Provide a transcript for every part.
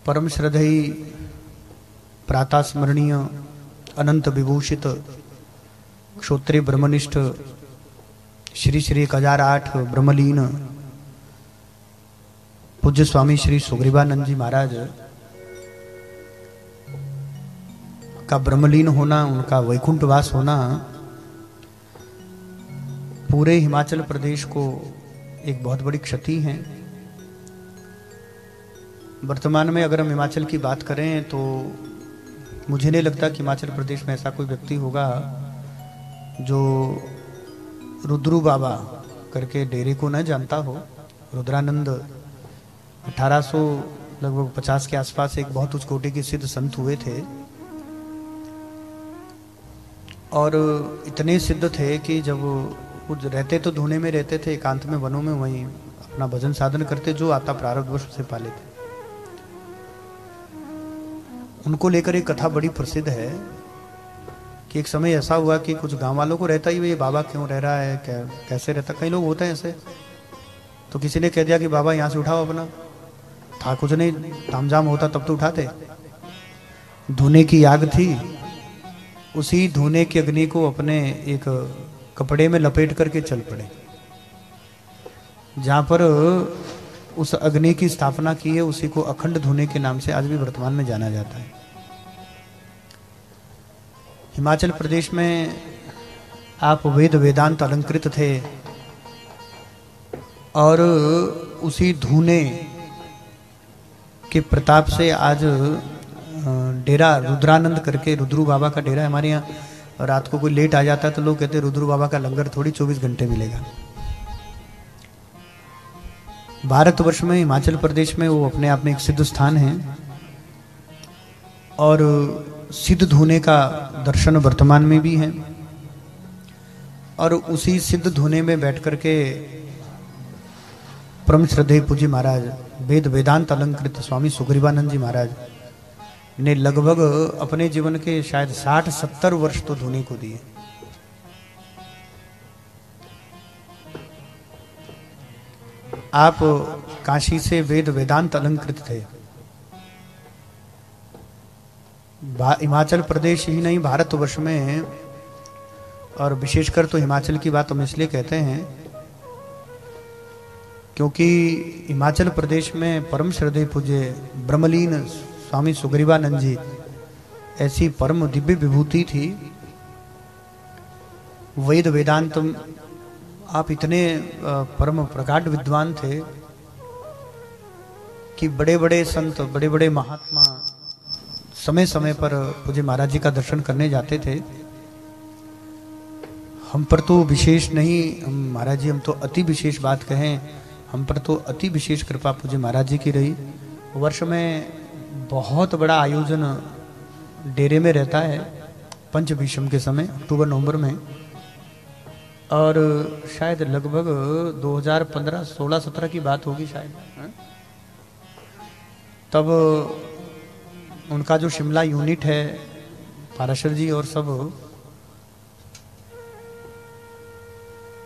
परम श्रद्धेय प्रातः स्मरणीय अनंत विभूषित क्षोत्रिय ब्रह्मनिष्ठ श्री श्री 1008 ब्रह्मलीन पूज्य स्वामी श्री सुग्रीवानंद जी महाराज का ब्रह्मलीन होना, उनका वैकुंठवास होना पूरे हिमाचल प्रदेश को एक बहुत बड़ी क्षति है। वर्तमान में अगर हम हिमाचल की बात करें तो मुझे नहीं लगता कि हिमाचल प्रदेश में ऐसा कोई व्यक्ति होगा जो रुद्रू बाबा करके डेरे को न जानता हो। रुद्रानंद 1800 लगभग 50 के आसपास एक बहुत उच्च कोटि के सिद्ध संत हुए थे और इतने सिद्ध थे कि जब वो रहते तो धुने में रहते थे, एकांत में वनों में, वहीं अपना भजन साधन करते, जो आता प्रारब्धवश से पा लेते। उनको लेकर एक कथा बड़ी प्रसिद्ध है कि एक समय ऐसा हुआ कि कुछ गांव वालों को रहता ही ये बाबा क्यों रह रहा है, कैसे रहता, कई लोग होते हैं ऐसे। तो किसी ने कह दिया कि बाबा यहाँ से उठाओ अपना, था कुछ नहीं, तामझाम होता तब तो उठाते। धुने की आग थी, उसी धुने की अग्नि को अपने एक कपड़े में लपेट करके चल पड़े। जहां पर उस अग्नि की स्थापना की है उसी को अखंड धुने के नाम से आज भी वर्तमान में जाना जाता है। हिमाचल प्रदेश में आप वेद वेदांत अलंकृत थे और उसी धुने के प्रताप से आज डेरा रुद्रानंद करके, रुद्रू बाबा का डेरा हमारे यहाँ। रात को कोई लेट आ जाता है तो लोग कहते हैं रुद्रू बाबा का लंगर थोड़ी 24 घंटे मिलेगा। भारतवर्ष में हिमाचल प्रदेश में वो अपने आप में एक सिद्ध स्थान है और सिद्ध धुने का दर्शन वर्तमान में भी है। और उसी सिद्ध धुने में बैठ करके परम श्रद्धेय पूज्य महाराज वेद वेदांत अलंकृत स्वामी सुग्रीवानंद जी महाराज ने लगभग अपने जीवन के शायद 60-70 वर्ष तो धुने को दिए। आप काशी से वेद वेदांत अलंकृत थे। हिमाचल प्रदेश ही नहीं, भारतवर्ष में, और विशेषकर तो हिमाचल की बात हम इसलिए कहते हैं क्योंकि हिमाचल प्रदेश में परम श्रद्धेय पूज्य ब्रह्मलीन स्वामी सुग्रीवानंद जी ऐसी परम दिव्य विभूति थी। वेद वेदांत आप इतने परम प्रगाढ़ विद्वान थे कि बड़े बड़े संत, बड़े बड़े महात्मा समय समय पर पूज्य महाराज जी का दर्शन करने जाते थे। हम पर तो विशेष नहीं, हम महाराज जी, हम तो अति विशेष बात कहें, हम पर तो अति विशेष कृपा पूज्य महाराज जी की रही। वर्ष में बहुत बड़ा आयोजन डेरे में रहता है पंचभीषम के समय, अक्टूबर नवंबर में, और शायद लगभग 2015, 16, 17 की बात होगी शायद। तब उनका जो शिमला यूनिट है, पाराशर जी और सब,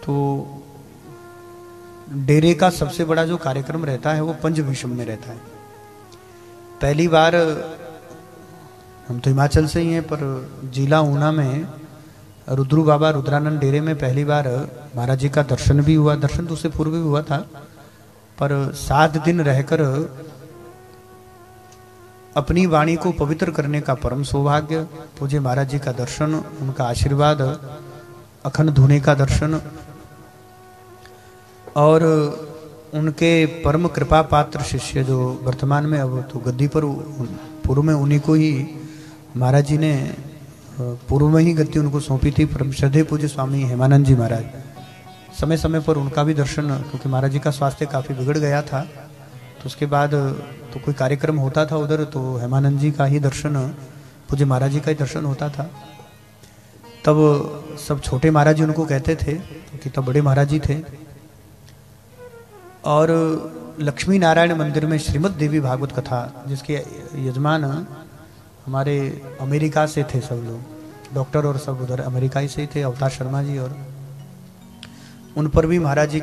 तो डेरे का सबसे बड़ा जो कार्यक्रम रहता है वो पंचभीषम में रहता है। पहली बार, हम तो हिमाचल से ही हैं, पर जिला ऊना में रुद्रू बाबा रुद्रानंद डेरे में पहली बार महाराज जी का दर्शन भी हुआ। दर्शन तो उससे पूर्व भी हुआ था, पर 7 दिन रहकर अपनी वाणी को पवित्र करने का परम सौभाग्य, पूज्य महाराज जी का दर्शन, उनका आशीर्वाद, अखंड धुने का दर्शन और उनके परम कृपा पात्र शिष्य जो वर्तमान में अब तो गद्दी पर, पूर्व में उन्हीं को ही महाराज जी ने पूर्व में ही गद्दी उनको सौंपी थी, परम श्रद्धेय पूज्य स्वामी हेमानंद जी महाराज। समय समय पर उनका भी दर्शन, क्योंकि महाराज जी का स्वास्थ्य काफ़ी बिगड़ गया था, तो उसके बाद तो कोई कार्यक्रम होता था उधर तो हेमानंद जी का ही दर्शन, पूज्य महाराज जी का ही दर्शन होता था। तब सब छोटे महाराज जी उनको कहते थे, क्योंकि तब बड़े महाराज जी थे। और लक्ष्मी नारायण मंदिर में श्रीमद् देवी भागवत कथा, जिसके यजमान हमारे अमेरिका से थे सब लोग, डॉक्टर और सब उधर अमेरिका ही से ही थे, अवतार शर्मा जी, और उन पर भी महाराज जी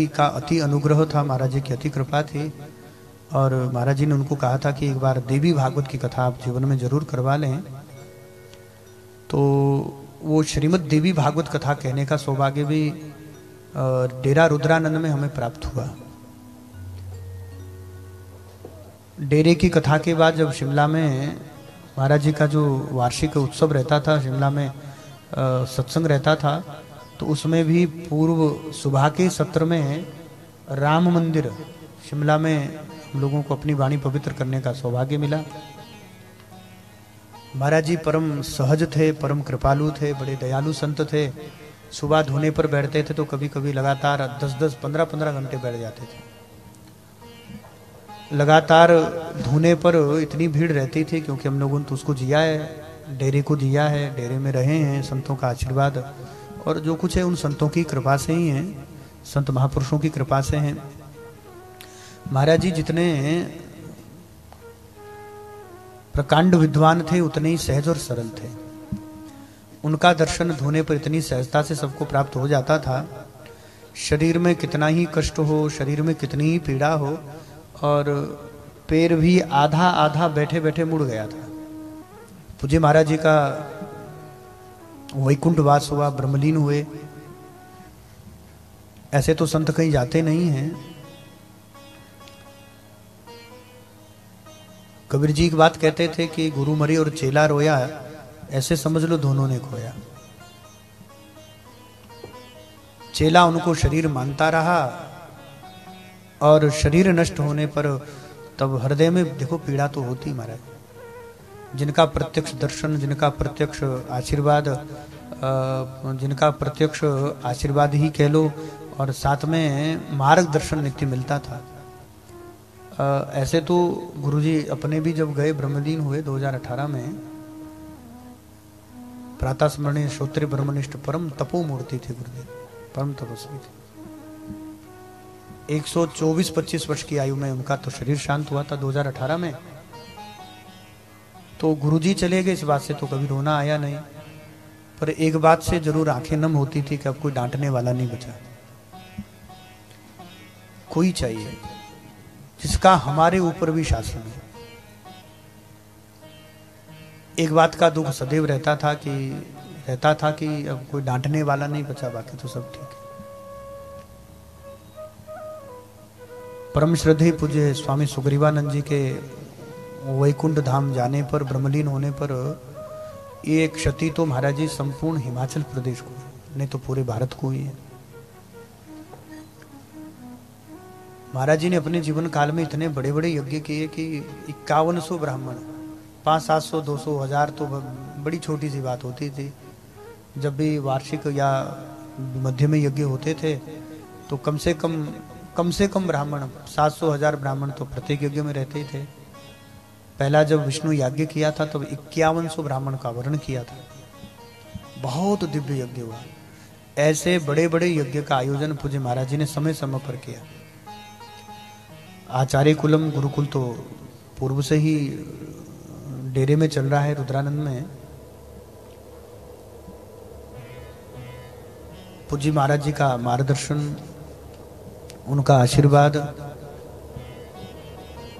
का अति अनुग्रह था, महाराज जी की अति कृपा थी। और महाराज जी ने उनको कहा था कि एक बार देवी भागवत की कथा आप जीवन में जरूर करवा लें। तो वो श्रीमद् देवी भागवत कथा कहने का सौभाग्य भी डेरा रुद्रानंद में हमें प्राप्त हुआ। डेरे की कथा के बाद जब शिमला में महाराज जी का जो वार्षिक उत्सव रहता था, शिमला में सत्संग रहता था, तो उसमें भी पूर्व सुबह के सत्र में राम मंदिर शिमला में हम लोगों को अपनी वाणी पवित्र करने का सौभाग्य मिला। महाराज जी परम सहज थे, परम कृपालु थे, बड़े दयालु संत थे। सुबह धोने पर बैठते थे तो कभी कभी लगातार 10-10, 15-15 घंटे बैठ जाते थे। लगातार धोने पर इतनी भीड़ रहती थी, क्योंकि हम लोगों ने तो उसको जिया है, डेरे को जिया है, डेरे में रहे हैं, संतों का आशीर्वाद और जो कुछ है उन संतों की कृपा से ही है, संत महापुरुषों की कृपा से हैं। महाराज जी जितने प्रकांड विद्वान थे उतने ही सहज और सरल थे। उनका दर्शन धोने पर इतनी सहजता से सबको प्राप्त हो जाता था। शरीर में कितना ही कष्ट हो, शरीर में कितनी ही पीड़ा हो, और पैर भी आधा आधा बैठे बैठे मुड़ गया था। पूज्य महाराज जी का वैकुंठ वास हुआ, ब्रह्मलीन हुए। ऐसे तो संत कहीं जाते नहीं हैं। कबीर जी की बात कहते थे कि गुरु मरी और चेला रोया, ऐसे समझ लो दोनों ने खोया। चेला उनको शरीर मानता रहा और शरीर नष्ट होने पर तब हृदय में देखो पीड़ा तो होती महाराज। जिनका प्रत्यक्ष दर्शन, जिनका प्रत्यक्ष आशीर्वाद, जिनका प्रत्यक्ष आशीर्वाद ही कह लो और साथ में मार्गदर्शन नित्य मिलता था। ऐसे तो गुरुजी अपने भी जब गए ब्रह्मलीन हुए 2018 में, प्रातः स्मरणीय श्रोत्रिय ब्रह्मनिष्ठ परम तपो मूर्ति थे गुरुजी, परम तपस्वी थे। 124-25 वर्ष की आयु में उनका तो शरीर शांत हुआ था 2018 में। तो गुरुजी चले गए, इस बात से तो कभी रोना आया नहीं, पर एक बात से जरूर आंखें नम होती थी कि अब कोई डांटने वाला नहीं बचा। कोई चाहिए जिसका हमारे ऊपर भी शासन है। एक बात का दुख सदैव रहता था कि अब कोई डांटने वाला नहीं बचा, बाकी तो सब ठीक है। परम श्रद्धेय पूज्य स्वामी सुग्रीवानंद जी के वैकुंठ धाम जाने पर, ब्रह्मलीन होने पर ये क्षति तो महाराज जी संपूर्ण हिमाचल प्रदेश को, नहीं तो पूरे भारत को ही है। महाराज जी ने अपने जीवन काल में इतने बड़े बड़े यज्ञ किए कि 5100 ब्राह्मण, 500-700, 200, 1000 तो बड़ी छोटी सी बात होती थी। जब भी वार्षिक या मध्य में यज्ञ होते थे तो कम से कम ब्राह्मण 700-1000 ब्राह्मण तो प्रत्येक यज्ञ में रहते ही थे। पहला जब विष्णु यज्ञ किया था तब 5100 ब्राह्मण का वर्ण किया था। बहुत दिव्य यज्ञ हुआ। ऐसे बड़े बड़े यज्ञ का आयोजन पूज्य महाराज जी ने समय समय पर किया। आचार्य कुलम गुरुकुल तो पूर्व से ही डेरे में चल रहा है रुद्रानंद में। पूज्य महाराज जी का मार्गदर्शन, उनका आशीर्वाद,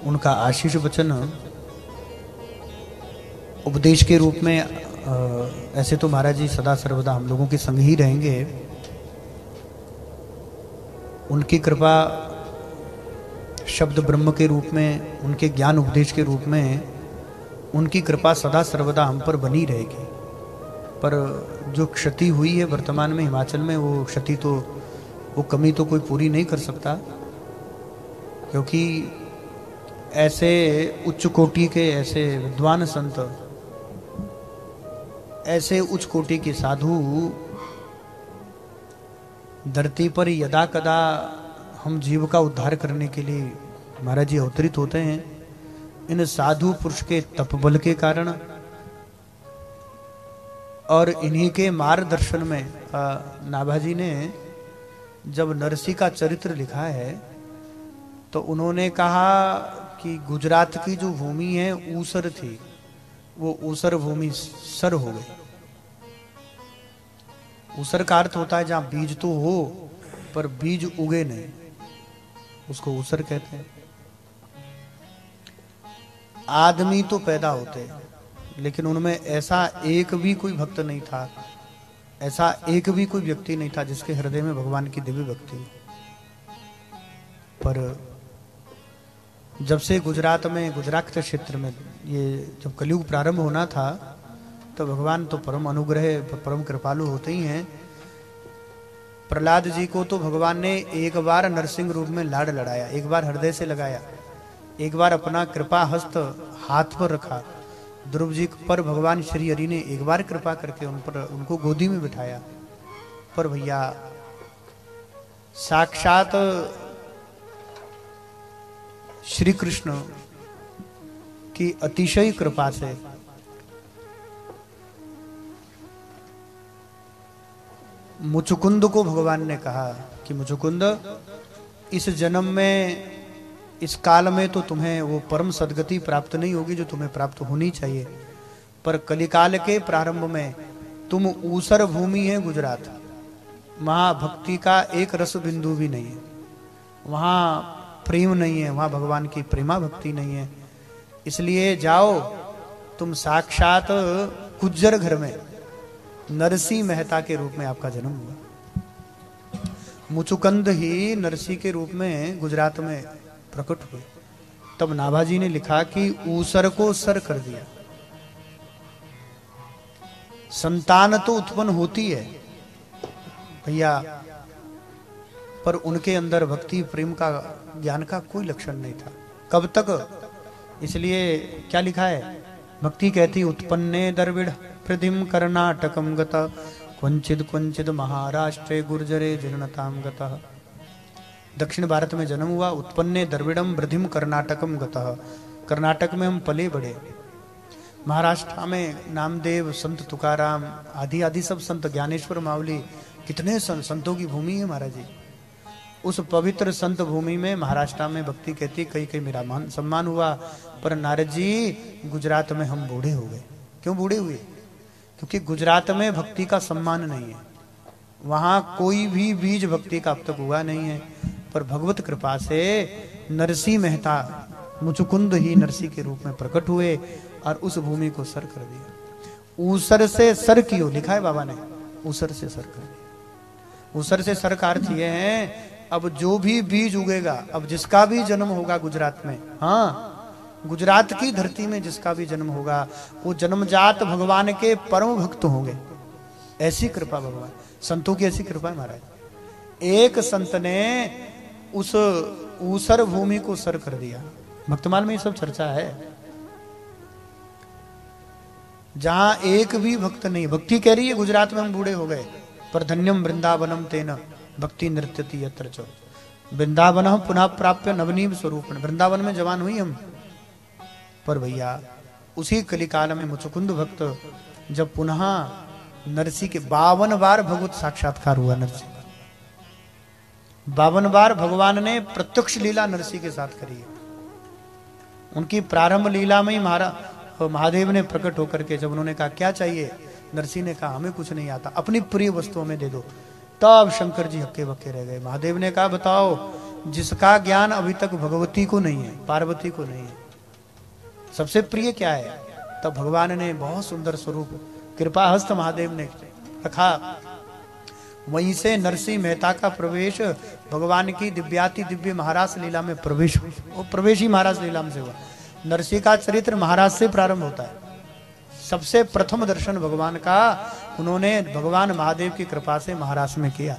उनका आशीष वचन उपदेश के रूप में, ऐसे तो महाराज जी सदा सर्वदा हम लोगों के संग ही रहेंगे। उनकी कृपा शब्द ब्रह्म के रूप में, उनके ज्ञान उपदेश के रूप में उनकी कृपा सदा सर्वदा हम पर बनी रहेगी। पर जो क्षति हुई है वर्तमान में हिमाचल में, वो क्षति तो, वो कमी तो कोई पूरी नहीं कर सकता, क्योंकि ऐसे उच्च कोटि के, ऐसे विद्वान संत, ऐसे उच्च कोटि के साधु धरती पर यदा कदा हम जीव का उद्धार करने के लिए महाराज जी अवतरित होते हैं। इन साधु पुरुष के तपबल के कारण और इन्हीं के मार्गदर्शन में नाभाजी ने जब नरसी का चरित्र लिखा है तो उन्होंने कहा कि गुजरात की जो भूमि है ऊसर थी, वो ऊसर भूमि सर हो गई। ऊसर का अर्थ होता है जहां बीज तो हो पर बीज उगे नहीं, उसको ऊसर कहते हैं। आदमी तो पैदा होते, लेकिन उनमें ऐसा एक भी कोई भक्त नहीं था, ऐसा एक भी कोई व्यक्ति नहीं था जिसके हृदय में भगवान की दिव्य भक्ति। पर जब से गुजरात में, गुजरात के क्षेत्र में ये जब कलयुग प्रारंभ होना था, तो भगवान तो परम अनुग्रह, परम कृपालु होते ही हैं। प्रहलाद जी को तो भगवान ने एक बार नरसिंह रूप में लाड़ लड़ाया, एक बार हृदय से लगाया, एक बार अपना कृपा हस्त हाथ पर रखा। ध्रुव जी पर भगवान श्री हरि ने एक बार कृपा करके उन पर, उनको गोदी में बिठाया। पर भैया साक्षात श्री कृष्ण की अतिशय कृपा से मुचुकुंद को भगवान ने कहा कि मुचुकुंद, इस जन्म में, इस काल में तो तुम्हें वो परम सद्गति प्राप्त नहीं होगी जो तुम्हें प्राप्त होनी चाहिए, पर कलिकाल के प्रारंभ में तुम ऊसर भूमि है गुजरात, वहां भक्ति का एक रस बिंदु भी नहीं है, वहां प्रेम नहीं है, वहां भगवान की प्रेमा भक्ति नहीं है। इसलिए जाओ, तुम साक्षात गुज्जर घर में नरसी मेहता के रूप में आपका जन्म हुआ। मुचुकंद ही नरसी के रूप में गुजरात में प्रकट हुए। तब नाभाजी ने लिखा कि ऊसर को सर कर दिया। संतान तो उत्पन्न होती है भैया, पर उनके अंदर भक्ति प्रेम का, ज्ञान का कोई लक्षण नहीं था। कब तक? इसलिए क्या लिखा है, भक्ति कहती उत्पन्ने द्रविड़ पृथिम कर्नाटकम गता क्वचिद क्वचिद महाराष्ट्रे गुर्जरे जीर्णताम गतः। दक्षिण भारत में जन्म हुआ, उत्पन्ने द्रविड़म वृद्धिम कर्नाटकम गतः, कर्नाटक में हम पले बढ़े। महाराष्ट्र में नामदेव, संत तुकाराम आदि आदि सब संत, ज्ञानेश्वर मावली, कितने संतों की भूमि है महाराज जी। उस पवित्र संत भूमि में महाराष्ट्र में भक्ति कहती, कई कई मेरा मान सम्मान हुआ। पर नारद जी गुजरात में हम बूढ़े हो गए। क्यों बूढ़े हुए? क्योंकि गुजरात में भक्ति का सम्मान नहीं है, वहां कोई भी बीज भक्ति का अब तक हुआ नहीं है। पर भगवत कृपा से नरसी मेहता मुचुकुंद ही नरसी के रूप में प्रकट हुए और उस भूमि को सर कर दिया। ऊसर से सर कियो, लिखा है बाबा ने, ऊसर से सर कर दिया। ऊसर से सर का अर्थ ये है, अब जो भी बीज उगेगा, अब जिसका भी जन्म होगा गुजरात में, हाँ गुजरात की धरती में जिसका भी जन्म होगा, वो जन्मजात भगवान के परम भक्त होंगे। ऐसी कृपा भगवान, संतों की ऐसी कृपा है महाराज। एक संत ने उस ऊसर भूमि को सर कर दिया। भक्तमाल में ये सब चर्चा है, जहां एक भी भक्त नहीं। भक्ति कह रही है गुजरात में हम बूढ़े हो गए, पर धन्यम वृंदावनम तेन भक्ति नृत्यति यत्र च। वृंदावन पुनः प्राप्य नवनीव स्वरूप, वृंदावन में जवान हुई हम। पर भैया उसी कलिकाल में मुचुकुंद भक्त जब पुनः नरसी के 52 बार भगवत साक्षात्कार हुआ। नरसी 52 बार भगवान ने प्रत्यक्ष लीला नरसी के साथ करी है। उनकी प्रारंभ लीला में ही महादेव ने प्रकट होकर के जब उन्होंने कहा क्या चाहिए, नरसी ने कहा हमें कुछ नहीं आता, अपनी प्रिय वस्तुओं में दे दो। तब शंकर जी हक्के बक्के रह गए। महादेव ने कहा बताओ, जिसका ज्ञान अभी तक भगवती को नहीं है, पार्वती को नहीं है, सबसे प्रिय क्या है? तब भगवान ने बहुत सुंदर स्वरूप, कृपा हस्त महादेव ने रखा। वहीं से नरसिंह मेहता का प्रवेश भगवान की दिव्याति दिव्य महाराज लीला में प्रवेश, वो प्रवेश ही महाराज लीला में से हुआ। नरसिंह का चरित्र महाराज से प्रारंभ होता है। सबसे प्रथम दर्शन भगवान का उन्होंने भगवान महादेव की कृपा से महाराज में किया।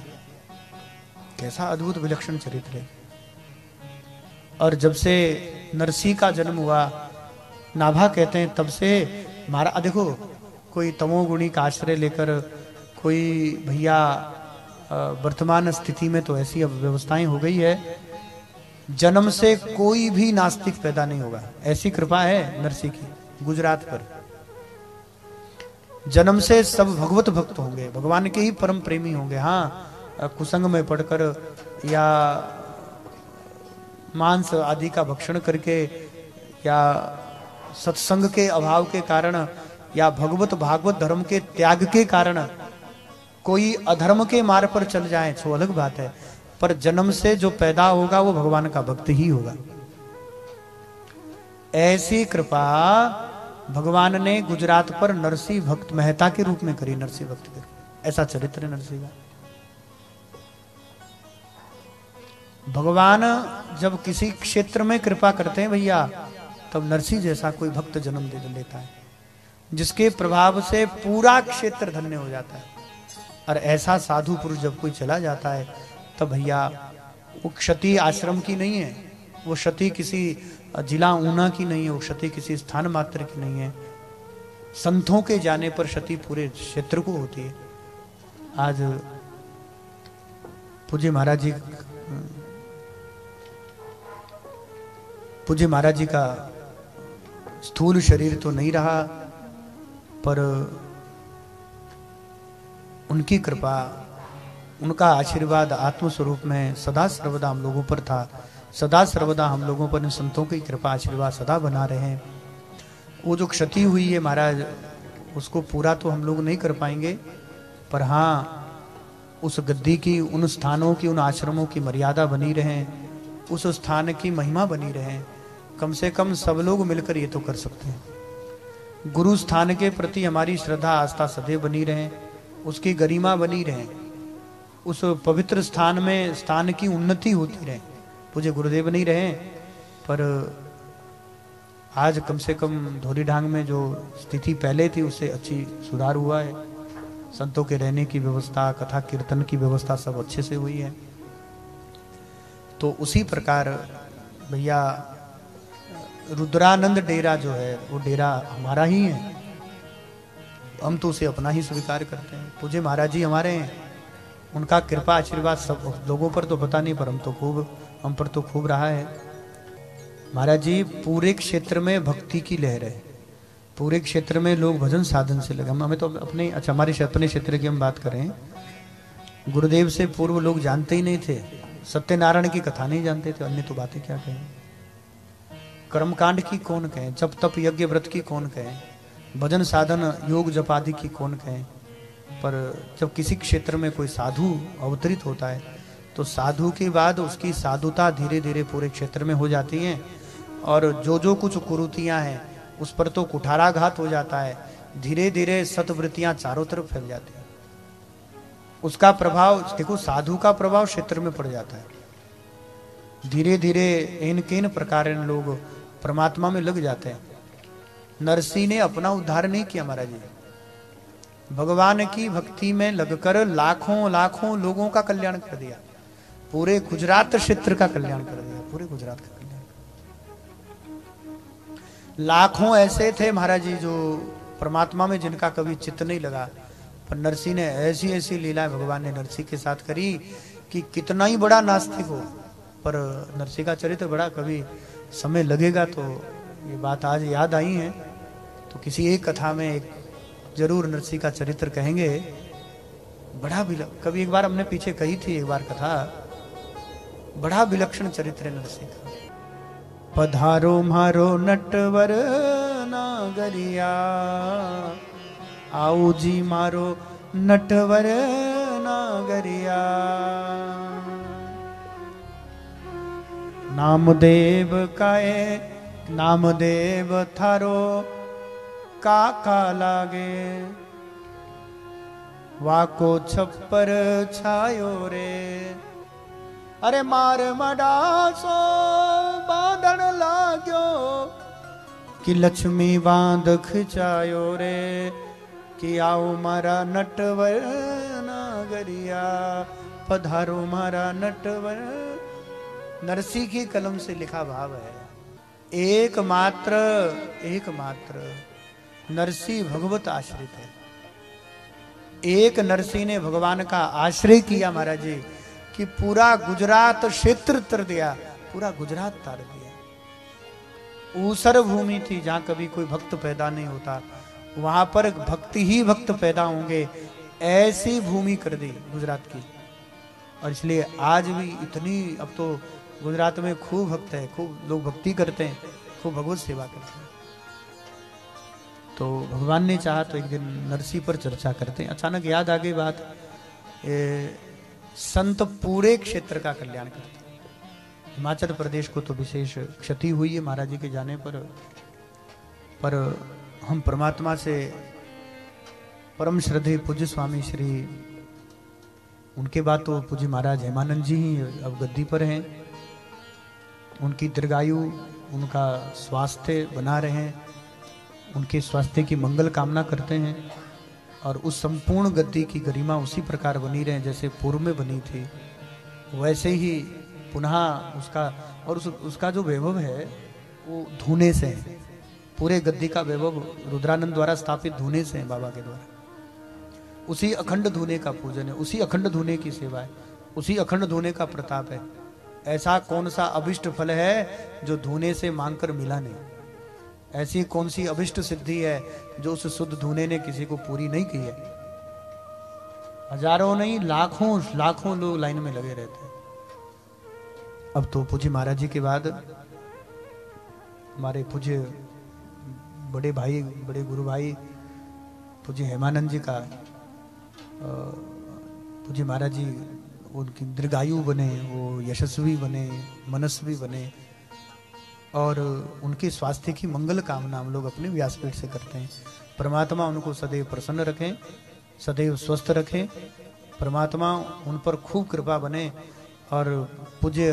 कैसा अद्भुत विलक्षण चरित्र है। और जब से नरसिंह का जन्म हुआ, नाभा कहते हैं, तब से महाराज, देखो कोई तमोगुणी का आश्रय लेकर, कोई भैया वर्तमान स्थिति में तो ऐसी अब व्यवस्थाएं हो गई है, जन्म से कोई भी नास्तिक पैदा नहीं होगा। ऐसी कृपा है नरसिंह की गुजरात पर। जन्म से सब भगवत भक्त होंगे, भगवान के ही परम प्रेमी होंगे। हाँ, कुसंग में पढ़कर या मांस आदि का भक्षण करके या सत्संग के अभाव के कारण या भगवत भागवत धर्म के त्याग के कारण कोई अधर्म के मार्ग पर चल जाए तो अलग बात है, पर जन्म से जो पैदा होगा वो भगवान का भक्त ही होगा। ऐसी कृपा भगवान ने गुजरात पर नरसिंह भक्त मेहता के रूप में करी। नरसिंह भक्त के रूप, ऐसा चरित्र है नरसिंह का। भगवान जब किसी क्षेत्र में कृपा करते हैं भैया, तब नरसिंह जैसा कोई भक्त जन्म दे लेता है, जिसके प्रभाव से पूरा क्षेत्र धन्य हो जाता है। और ऐसा साधु पुरुष जब कोई चला जाता है, तब भैया वो क्षति आश्रम की नहीं है, वो क्षति किसी जिला ऊना की नहीं है, वो क्षति किसी स्थान मात्र की नहीं है। संतों के जाने पर क्षति पूरे क्षेत्र को होती है। आज पूज्य महाराज जी का स्थूल शरीर तो नहीं रहा, पर उनकी कृपा, उनका आशीर्वाद आत्म स्वरूप में सदा सर्वदा हम लोगों पर था। सदा सर्वदा हम लोगों पर इन संतों की कृपा आशीर्वाद सदा बना रहे हैं। वो जो क्षति हुई है महाराज, उसको पूरा तो हम लोग नहीं कर पाएंगे, पर हाँ उस गद्दी की, उन स्थानों की, उन आश्रमों की मर्यादा बनी रहे, उस स्थान की महिमा बनी रहे। कम से कम सब लोग मिलकर ये तो कर सकते हैं। गुरु स्थान के प्रति हमारी श्रद्धा आस्था सदैव बनी रहे, उसकी गरिमा बनी रहे, उस पवित्र स्थान में स्थान की उन्नति होती रहे। पूज्य गुरुदेव नहीं रहे, पर आज कम से कम धोरीढांग में जो स्थिति पहले थी उससे अच्छी सुधार हुआ है। संतों के रहने की व्यवस्था, कथा कीर्तन की व्यवस्था सब अच्छे से हुई है। तो उसी प्रकार भैया रुद्रानंद डेरा जो है, वो डेरा हमारा ही है, हम तो उसे अपना ही स्वीकार करते हैं। पूज्य महाराज जी हमारे हैं, उनका कृपा आशीर्वाद सब लोगों पर तो पता नहीं, पर हम पर तो खूब रहा है। महाराज जी पूरे क्षेत्र में भक्ति की लहर है, पूरे क्षेत्र में लोग भजन साधन से लगे। हमें तो अपने, अच्छा हमारे अपने क्षेत्र की हम बात करें, गुरुदेव से पूर्व लोग जानते ही नहीं थे, सत्यनारायण की कथा नहीं जानते थे, अन्य तो बातें क्या कहें, कर्मकांड की कौन कहे, जप तप यज्ञ व्रत की कौन कहे, भजन साधन योग जप आदि की कौन कहे। पर जब किसी क्षेत्र में कोई साधु अवतरित होता है, तो साधु के बाद उसकी साधुता धीरे धीरे पूरे क्षेत्र में हो जाती है, और जो कुछ कुरीतियां हैं उस पर तो कुठाराघात हो जाता है। धीरे धीरे सतवृत्तियां चारों तरफ फैल जाती है। उसका प्रभाव देखो, साधु का प्रभाव क्षेत्र में पड़ जाता है। धीरे धीरे इन प्रकार लोग परमात्मा में लग जाते हैं। नरसिंह ने अपना उद्धार नहीं किया महाराज जी, भगवान की भक्ति में लगकर लाखों लाखों लोगों का कल्याण कर दिया, पूरे गुजरात क्षेत्र का कल्याण कर दिया, पूरे गुजरात का कल्याण। लाखों ऐसे थे महाराज जी जो परमात्मा में जिनका कभी चित्त नहीं लगा, पर नरसिंह ने ऐसी ऐसी लीलाएं भगवान ने नरसिंह के साथ करी कि कितना ही बड़ा नास्तिक हो, पर नरसिंह का चरित्र बड़ा, कभी समय लगेगा तो ये बात आज याद आई है, तो किसी एक कथा में एक जरूर नरसिंह का चरित्र कहेंगे। बड़ा कभी एक बार हमने पीछे कही थी एक बार कथा, बड़ा विलक्षण चरित्र है नरसिंह का। पधारो मारो नटवर नागरिया, आओ जी मारो नटवर नागरिया, नामदेव काए नामदेव थारो काका लागे, वाको छप्पर छायो रे, अरे मार मडासो बांधन लाग्यो, कि लक्ष्मी बांध खिंचायो रे, कि आओ मारा नटवर नागरिया, पधारो मारा नटवर। नरसिंह की कलम से लिखा भाव है, एकमात्र नरसिंह भगवत आश्रित है। एक नरसिंह ने भगवान का आश्रय किया महाराज जी, कि पूरा गुजरात क्षेत्र तर दिया, पूरा गुजरात तार दिया। ऊसर भूमि थी जहां कभी कोई भक्त पैदा नहीं होता, वहां पर भक्ति ही भक्त पैदा होंगे, ऐसी भूमि कर दी गुजरात की। और इसलिए आज भी इतनी, अब तो गुजरात में खूब भक्त है, खूब लोग भक्ति करते हैं, खूब भगवत सेवा करते हैं। तो भगवान ने चाहा तो एक दिन नरसिंह पर चर्चा करते हैं। अचानक याद आ गई बात, संत पूरे क्षेत्र का कल्याण करते हैं, हिमाचल प्रदेश को तो विशेष क्षति हुई है महाराज जी के जाने पर हम परमात्मा से परम श्रद्धेय पूज्य स्वामी श्री, उनके बाद तो पूज्य महाराज हेमानंद जी ही अब गद्दी पर हैं। उनकी दीर्घायु, उनका स्वास्थ्य बना रहे, उनके स्वास्थ्य की मंगल कामना करते हैं और उस संपूर्ण गद्दी की गरिमा उसी प्रकार बनी रहे जैसे पूर्व में बनी थी, वैसे ही पुनः उसका और उसका जो वैभव है वो धूने से है। पूरे गद्दी का वैभव रुद्रानंद द्वारा स्थापित धूने से है, बाबा के द्वारा। उसी अखंड धूने का पूजन है, उसी अखंड धूने की सेवा है, उसी अखंड धूने का प्रताप है। ऐसा कौन सा अभिष्ट फल है जो धूने से मांगकर मिला नहीं? ऐसी कौन सी अभिष्ट सिद्धि है जो उस शुद्ध धूने ने किसी को पूरी नहीं की है? हजारों नहीं, लाखों लाखों लोग लाइन में लगे रहते हैं। अब तो पूज्य महाराज जी के बाद हमारे पूज्य बड़े भाई, बड़े गुरु भाई पूज्य हेमानंद जी का, पूज्य महाराज जी उनकी दीर्घायु बने, वो यशस्वी बने, मनस्वी बने और उनके स्वास्थ्य की मंगल कामना हम लोग अपने व्यासपीठ से करते हैं। परमात्मा उनको सदैव प्रसन्न रखें, सदैव स्वस्थ रखें, परमात्मा उन पर खूब कृपा बने और पूज्य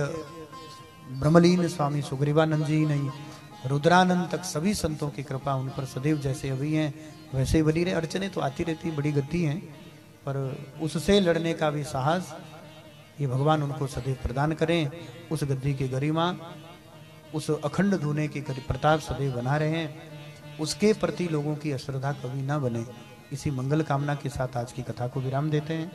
ब्रह्मलीन स्वामी सुग्रीवानंद जी नहीं, रुद्रानंद तक सभी संतों की कृपा उन पर सदैव जैसे अभी हैं वैसे ही बनी रहे। अड़चने तो आती रहती, बड़ी गद्दी हैं, पर उससे लड़ने का भी साहस ये भगवान उनको सदैव प्रदान करें। उस गद्दी की गरिमा, उस अखंड धूने की प्रताप सदैव बना रहे, उसके प्रति लोगों की अश्रद्धा कभी ना बने। इसी मंगल कामना के साथ आज की कथा को विराम देते हैं।